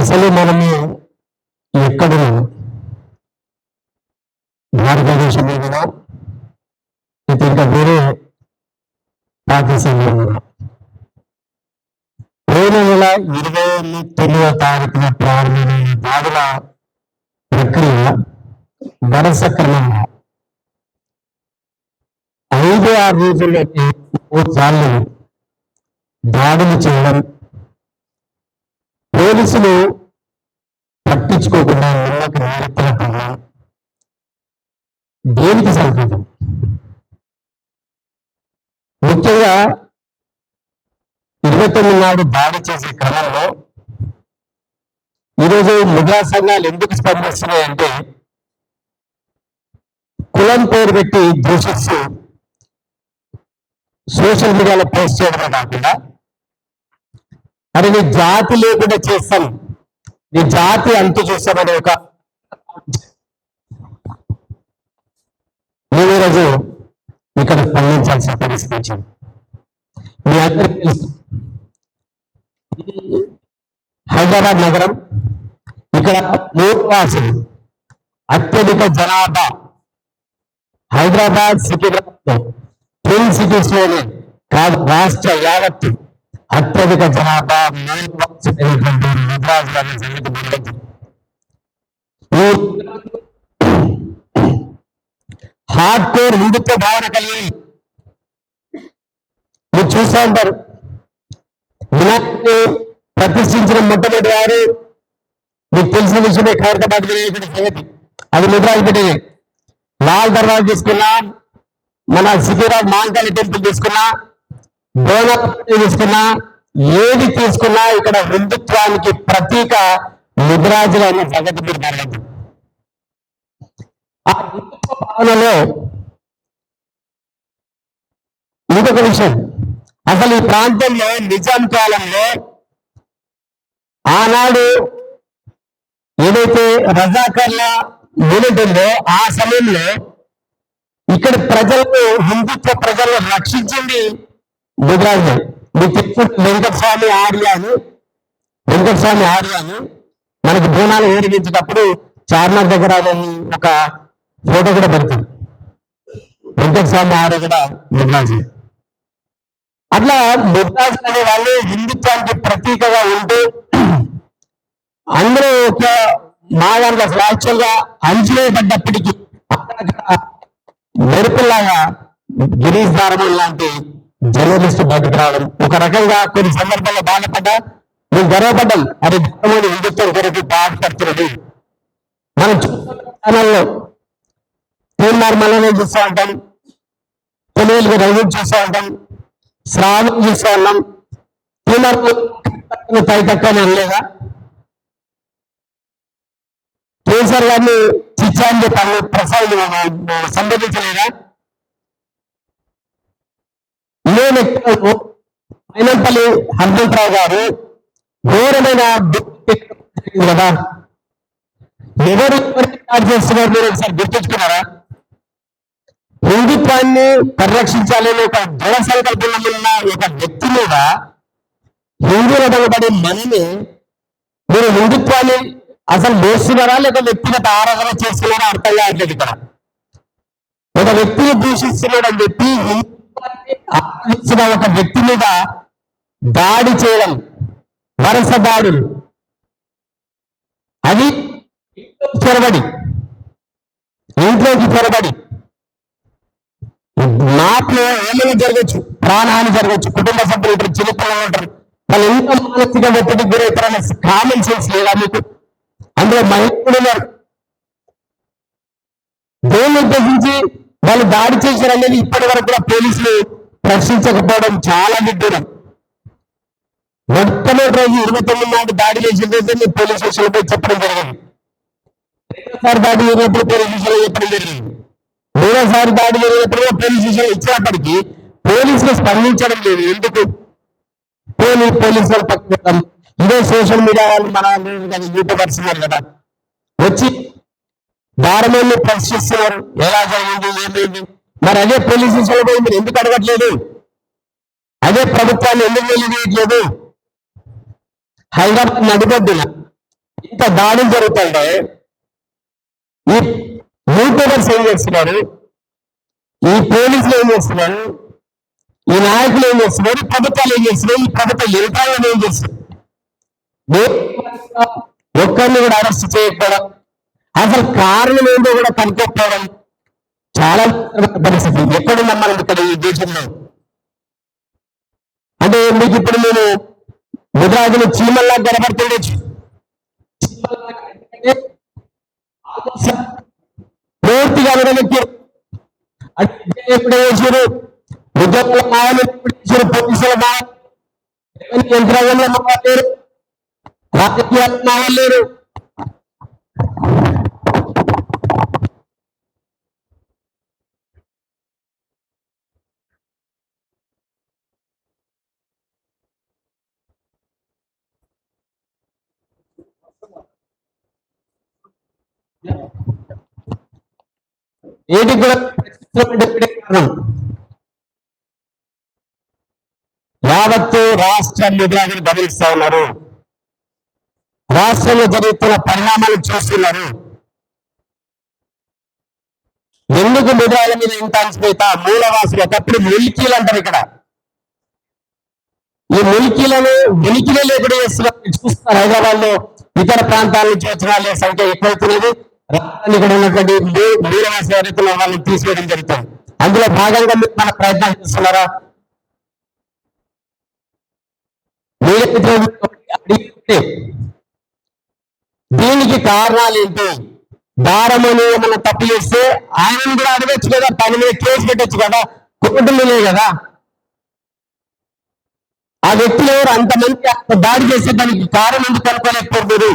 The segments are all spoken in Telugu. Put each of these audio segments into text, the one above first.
అసలు మనము ఎక్కడున్నాం? భారతదేశంలో కూడా అయితే ఇంకా వేరే పాకిస్తాన్లో కూడా 2029 ప్రారంభమైన దాడుల ప్రక్రియ వరుస క్రమంగా 5-6 రోజుల్లోనే 3 సార్లు దాడులు చేయడం, పోలీసులు పట్టించుకోకుండా ఇళ్లకు నిలబెట్టడం దేనికి సంకేతం? ముఖ్యంగా 29 నాడు దాడి చేసే క్రమంలో ఈరోజు నిఘా సంఘాలు ఎందుకు స్పందిస్తున్నాయంటే, కులం పేరు పెట్టి దూషిస్తూ సోషల్ మీడియాలో పోస్ట్ చేయడమే కాకుండా, అది నీ జాతి లేకుండా చేస్తాం, నీ జాతి అంతు చూస్తామనే ఒక నేను ఈరోజు ఇక్కడ స్పందించాల్సిన పరిస్థితి వచ్చింది. మీ అందరికీ తెలుసు, హైదరాబాద్ నగరం, ఇక్కడ మూడువాసులు అత్యధిక జనాభా. హైదరాబాద్ సికింద్రాబాద్ ట్విన్ సిటీస్ లోనే కాదు, రాష్ట్ర యావత్తు అత్యధిక జనాభా హార్డ్ కోర్ హిందుత్వ భావన కలిగి మీరు చూస్తూ ఉంటారు. వినాయకుడిని ప్రతిష్ఠించిన మొట్టమొదటి వారు మీకు తెలిసిన విషయమే, ఖైరతాబాద్ వినాయకుడి సంగతి. అది ముద్రాలు పెట్టింది. లాల్ దర్వాజా తీసుకున్నా, మన సికింద్రాబాద్ మాంకాళి టెంపుల్ తీసుకున్నా, బోనాపల్లి తీసుకున్నా, ఏది తీసుకున్నా ఇక్కడ హిందుత్వానికి ప్రతీక ముద్రాజులు అనే సంగతి మీరు మాట్లాడదు. ఆ హిందుత్వ భావనలో ఇంకొక విషయం, అసలు ఈ ప్రాంతంలో నిజాం కాలంలో ఆనాడు ఏదైతే రజాకర్ల యూనిట్ ఉందో ఆ సమయంలో ఇక్కడ ప్రజలకు, హిందుత్వ ప్రజలను రక్షించింది ముద్రాజులు. మీకు వెంకటస్వామి ఆర్యాను మనకి బోనాలు ఊరిగించేటప్పుడు చార్మినార్ దగ్గర ఒక ఫోటో కూడా పెడతారు. వెంకటస్వామి ఆర్య కూడా ముద్రాజులు. అట్లా ముద్రాజులు అనే వాళ్ళు హిందుత్వానికి ప్రతీకగా ఉంటూ, అందరూ ఒక మా దాంట్లో అసలు యాక్చువల్గా అంచులేయబడ్డప్పటికీ మెరుపులాగా గిరీష్ దారమన్ లాంటి జర్నలిస్టు బయటకు రావడం, ఒక రకంగా కొన్ని సందర్భాల్లో బాధపడ్డా, మేము గర్వపడ్డాం. అది ధర్మని హిందుత్వం కొరకు బాధపడుతున్నది. మనం ఛానల్లో తీర్మార్ మల్లనే చూస్తూ ఉంటాం, తెలుగుకి రఘు చూస్తూ ఉంటాం, శ్రావణం చూస్తూ ఉన్నాం. తీర్మార్ పై తక్కువ అనలేదా? కేసీఆర్ గారిని చిచ్చాన్ని తన ప్రసాద్ సంబోధించలేదా? మైనంపల్లి హనుమంతరావు గారు ఘోరమైన కదా, ఎవరు చేస్తున్నారు మీరు ఒకసారి గుర్తుంచుకున్నారా? హిందుత్వాన్ని పరిరక్షించాలని ఒక దృఢ సంకల్పంలో ఉన్న ఒక వ్యక్తి మీద హిందువుల పడి మనని మీరు హిందుత్వాన్ని అసలు మోస్తున్నారా లేక వ్యక్తిగత ఆరాధన చేస్తున్నారా అర్థం కావట్లేదు. ఇక్కడ ఒక వ్యక్తిని దూషిస్తున్నాడు అని చెప్పి ఆరాధించిన ఒక వ్యక్తి మీద దాడి చేయడం, వరుస దాడులు, అది ఇంట్లోకి చొరబడి నాట్లో ఏమైనా జరగచ్చు, ప్రాణహాని జరగచ్చు, కుటుంబ సభ్యులు ఇప్పుడు చిన్నపిల్లలు ఉంటారు, వాళ్ళు ఎంత మానసిక ఒత్తిడికి గురవుతారనే కామన్ సెన్స్ లేదా మీకు? అందులో మహిళలు ఉన్నారు. దేన్ని ఉద్దేశించి వాళ్ళు దాడి చేశారనేది ఇప్పటి వరకు కూడా పోలీసులు ప్రశ్నించకపోవడం చాలా విడ్డూరం. మొట్టమొదటి రోజు 29 నాడు దాడి చేసిన రోజు పోలీస్ స్టేషన్లో పోయి చెప్పడం జరిగింది. రెండోసారి దాడి జరిగినప్పుడు పోలీస్ స్టేషన్లో చెప్పడం జరిగింది. మూడోసారి దాడి జరిగినప్పుడు పోలీస్ స్టేషన్లో ఇచ్చినప్పటికీ పోలీసులు స్పందించడం లేదు. ఎందుకు? పోలీసులు పక్కన ఇదే సోషల్ మీడియా వాళ్ళు, మన యూట్యూబర్స్ ఉన్నారు కదా, వచ్చి దారుణాన్ని ప్రశ్నిస్తున్నారు. ఎలా జరిగింది, ఏమైంది? మరి అదే పోలీస్ స్టేషన్లో పోయి మీరు ఎందుకు అడగట్లేదు? అదే ప్రభుత్వాన్ని ఎందుకు వెళ్ళియట్లేదు? హైదరాబాద్ నడిగొడ్డున ఇంత దాడులు జరుగుతుంటే ఈ యూట్యూబర్స్ ఏం చేస్తున్నారు, ఈ పోలీసులు ఏం చేస్తున్నారు, ఈ నాయకులు ఏం చేస్తున్నారు, ప్రభుత్వాలు ఏం చేస్తున్నారు, ఈ ప్రభుత్వ యంత్రాంగం ఏం చేస్తున్నారు? ఒక్కరిని కూడా అరెస్ట్ చేయకపోవడం, అసలు కారణం ఏంటో కూడా కనుక్కోకపోవడం చాలా పరిస్థితి. ఎక్కడున్నాం మనం ఇక్కడ ఈ దేశంలో? అంటే మీకు ఇప్పుడు నేను ముద్రాజులు చీమల్లా కనబడుతుండొచ్చు, పూర్తిగా విడగొట్టారు. ఎప్పుడు చేశారు? ఉద్యోగుల మాయలు ఎప్పుడు చేశారు? పోలీసుల మాయ, యంత్రాంగంలో మాయలేరు, రాజకీయాలు మాయలేరు. ఏది కూడా కారణం యావత్తు రాష్ట్ర నిధులను గమనిస్తా ఉన్నారు. రాష్ట్రంలో జరుగుతున్న పరిణామాలు చూస్తున్నారు. ఎందుకు నిధుల మీద ఇంత అనిశ్చిత? మూలవాసులు ఒకప్పుడు ములికీలు అంటారు. ఇక్కడ ఈ ములికీలను ఉనికిలే లేకుండా చూస్తున్నారు. హైదరాబాద్ లో ఇతర ప్రాంతాల నుంచి వచ్చిన వాళ్ళ సంఖ్య ఎక్కువవుతున్నది. ఇక్కడ ఉన్నటువంటి మూలవాసులు ఎవరైతే వాళ్ళని తీసివేయడం జరుగుతుంది. అందులో భాగంగా మీరు మన ప్రయత్నం చేస్తున్నారా? దీనికి కారణాలు ఏంటి? దారమని ఏమన్నా తప్పు చేస్తే ఆయనను కూడా అడగచ్చు కదా, పని మీద కేసు పెట్టచ్చు కదా, కోర్టులు కదా. ఆ వ్యక్తులు ఎవరు అంతమంది దాడి చేస్తే దానికి కారణం ఎందుకు కనుక్కోలేకపోయారు మీరు?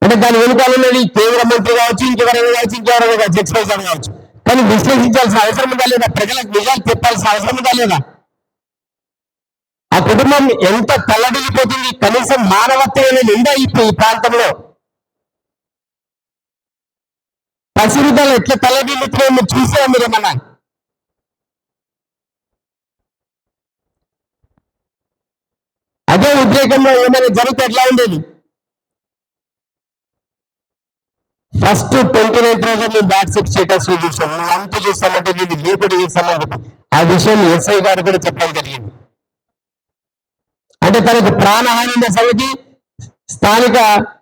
అంటే దాని వెనుకాలన్నది కేంద్ర మంత్రి కావచ్చు, ఇంకెవరైనా కావచ్చు, ఇంకెవరైనా కావచ్చు, ఎక్స్ప్రెషన్ కావచ్చు. కానీ విశ్లేషించాల్సిన అవసరం ఉందా లేదా? ప్రజలకు నిజాలు చెప్పాల్సిన అవసరం ఉందా లేదా? ఆ కుటుంబం ఎంత తల్లడిల్లిపోతుంది. కనీసం మానవత్వం అనేది ఉందా ఈ ప్రాంతంలో? పసిరుద్దలు ఎట్లా తల్లడిల్లుతున్నాయో మీరు చూసా మీరేమన్నా? అదే ఉద్రేకంలో ఏమైనా జరిగితే ఎట్లా ఉండేది? ఫస్ట్ 29,000 వాట్సాప్ స్టేటస్ చూసాను. నువ్వు అంతా చూస్తామంటే నేను లేకుండా చేస్తాను. ఆ విషయం ఎస్ఐ గారు కూడా చెప్పడం జరిగింది. అంటే తనకు ప్రాణహాని ఉన్న సంగతి స్థానిక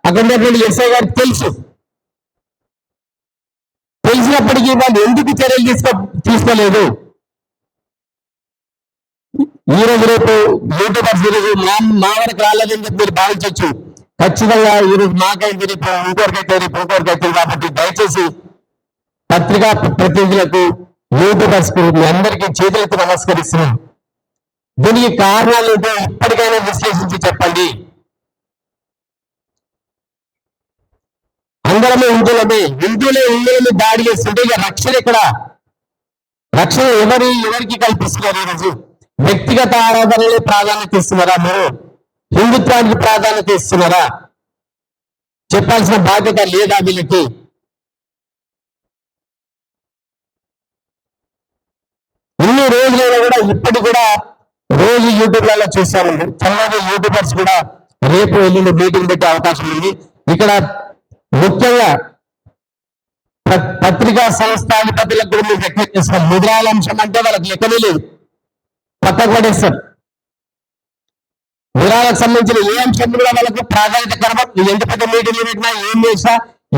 అక్కడ ఉన్నటువంటి ఎస్ఐ గారికి తెలుసు. తెలిసినప్పటికీ వాళ్ళు ఎందుకు చర్యలు తీసుకోలేదు? ఈ రోజు రేపు యూట్యూబర్స్ ఈరోజు మా వరకు రాలేదని చెప్పి మీరు భావించవచ్చు. ఖచ్చితంగా ఈరోజు మాకైతే రేపు ఇంకోరికైతే కాబట్టి దయచేసి పత్రికా ప్రతినిధులకు, యూట్యూబర్స్ కు మీ అందరికీ చేతులెత్తి నమస్కరిస్తున్నాం. దీనికి కారణాలు ఏంటో ఇప్పటికైనా విశ్లేషించి చెప్పండి. అందరమే హిందువులే దాడి చేస్తుంటే ఇక రక్షణ ఎక్కడ? రక్షణ ఎవరికి కల్పిస్తున్నారు? ఈరోజు వ్యక్తిగత ఆరాధనలే ప్రాధాన్యత ఇస్తున్నారా? మీరు హిందుత్వానికి ప్రాధాన్యత ఇస్తున్నారా? చెప్పాల్సిన బాధ్యత లేదా వీళ్ళకి? ఇన్ని రోజులైనా కూడా ఇప్పటికి కూడా రోజు యూట్యూబ్లలో చూస్తాము. చాలా యూట్యూబర్స్ కూడా రేపు ఎల్లుండి మీటింగ్ పెట్టే అవకాశం ఉంది. ఇక్కడ ముఖ్యంగా పత్రికా సంస్థాధిపతులకు కూడా మీరు రిక్వెస్ట్ చేస్తాం. ముద్రాల అంశం అంటే వాళ్ళకి లెక్కనే లేదు, పక్కకు పడేస్తారు. ముద్రాలకు సంబంధించిన ఏ అంశం కూడా వాళ్ళకు ప్రాధాన్యత కనబడదు. ఎంత పెద్ద మీటింగ్ పెట్టినా, ఏం చేసినా,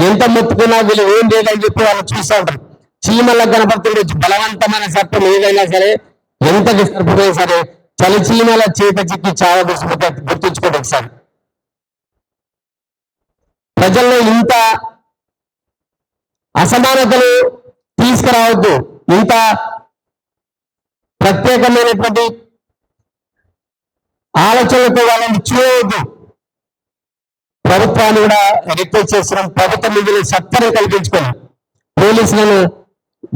ఎంత మొత్తుకున్నా వీళ్ళు ఏం లేదని చెప్పి వాళ్ళు చూస్తూ ఉంటారు. చీమలకు కనబడుతుండొచ్చు బలవంతమైన చట్టం ఏదైనా సరే, ఎంత విస్తరిపోయినా సరే చలిచీమల చేత చిక్కి చాలా గుర్తుంచుకోండి ఒకసారి. ప్రజల్లో ఇంత అసమానతలు తీసుకురావద్దు, ఇంత ప్రత్యేకమైనటువంటి ఆలోచనలతో వాళ్ళని చూడవద్దు. ప్రభుత్వాన్ని కూడా రిక్వెస్ట్ చేస్తున్నాం. ప్రభుత్వం నిధులు సత్వరం కల్పించుకొని పోలీసులను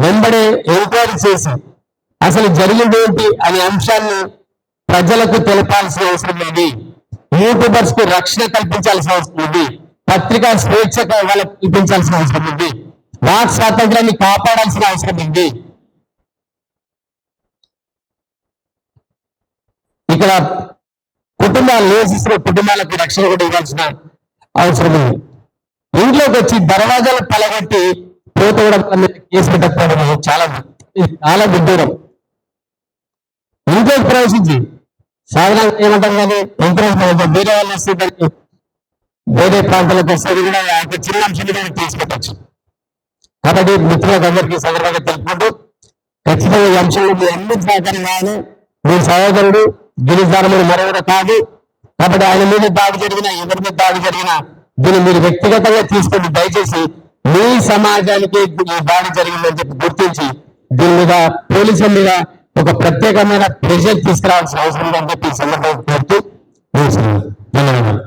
వెంబడే ఎంక్వైరీ చేసి అసలు జరిగింది ఏంటి అనే అంశాన్ని ప్రజలకు తెలపాల్సిన అవసరం ఉంది. యూట్యూబర్స్ కు రక్షణ కల్పించాల్సిన అవసరం ఉంది. పత్రికా స్వేచ్ఛ వాళ్ళకి కల్పించాల్సిన అవసరం ఉంది. వాక్ స్వాతంత్రాన్ని కాపాడాల్సిన అవసరం ఉంది. ఇక్కడ కుటుంబాలు నివసిస్తున్న కుటుంబాలకు రక్షణ కూడా ఇవ్వాల్సిన అవసరం ఉంది. ఇంట్లోకి వచ్చి దర్వాజాలు పలగొట్టి పోత కూడా కేసు పెట్టకపోవడం చాలా చాలా విడ్డూరం. ఇంట్లోకి ప్రవేశించి సాధారణంగా ఏమంటాం కానీ ఎంకరేజ్ వేరే వాళ్ళు వస్తే దానికి వేరే ప్రాంతాలకు వస్తే కూడా ఒక చిన్న అంశం కూడా తీసుకెట్టచ్చు. కాబట్టి మిత్రులకు అందరికీ సందర్భంగా తెలుపుకుంటూ ఖచ్చితంగా ఈ అంశంలో మీ అందరి సహకారం కావాలి. మీ సహోదరుడు గిరిజారముడు మరెవరో కాదు. కాబట్టి ఆయన మీద దాడి జరిగినా ఎవరి మీద దాడి జరిగినా దీన్ని మీరు వ్యక్తిగతంగా తీసుకొని దయచేసి మీ సమాజానికి ఈ దాడి జరిగిందని చెప్పి గుర్తించి దీని మీద పోలీసుల మీద ఒక ప్రత్యేకమైన ప్రెషర్ తీసుకురావాల్సిన అవసరం ఉందని చెప్పి ఈ సందర్భంగా కోరుతూ ధన్యవాదాలు.